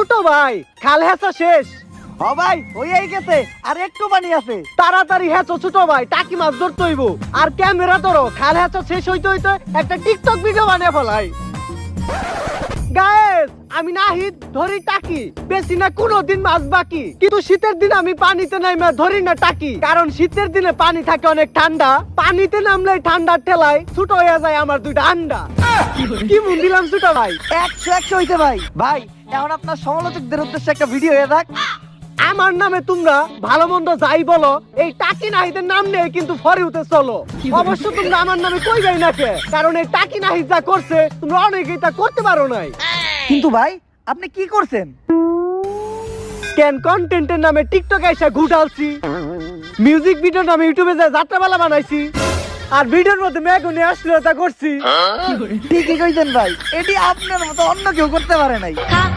ছোট ভাই খাল হেঁচা শেষ। হ ভাই হইয়াই গেছে, আর একটু পানি আছে। তাড়াতাড়ি হেঁচো ছোট ভাই, টাকি মাছ ধরতে হইব। আর ক্যামেরা ধরো, খাল হেঁচা শেষ হইতে হইতে একটা টিকটক ভিডিও বানিয়ে ফেলাই। গায়েস আমি নাহিদ ধরি টাকি, বেশি না কোনদিন মাছ বাকি। কিন্তু শীতের দিনে আমি পানিতে নাইমা ধরি না টাকি, কারণ শীতের দিনে পানি থাকে অনেক ঠান্ডা। পানিতে নামলে ঠান্ডার ঠেলায় ছোট হয়ে যায় আমার দুইটা আন্ডা। কি মন দিলাম ছোট ভাই, 100 হইতে ভাই। ভাই এখন আপনার সমালোচকদের উদ্দেশ্যে একটা ভিডিও হয়ে থাক। আমার নামে তোমরা ভালো মন্দ যাই বলো, এই টাকি নাহিদের নাম নিয়ে কিন্তু ফরে উঠে চলো। অবশ্য তোমরা আমার নামে কইবাই না কে, কারণ এই টাকি নাহিদ যা করছে তোমরা অনেকেই তা করতে পারো নাই। কিন্তু ভাই আপনি কি করছেন? কেন কন্টেন্টের নামে টিকটকে এসে ঘুটালছি, মিউজিক ভিডিওর নামে ইউটিউবে যা যাত্রাপালা বানাইছি, আর ভিডিওর মধ্যে মেঘনে অশ্লীলতা করছি। ঠিকই কইছেন ভাই, এটি আপনার মতো অন্য কেউ করতে পারে নাই।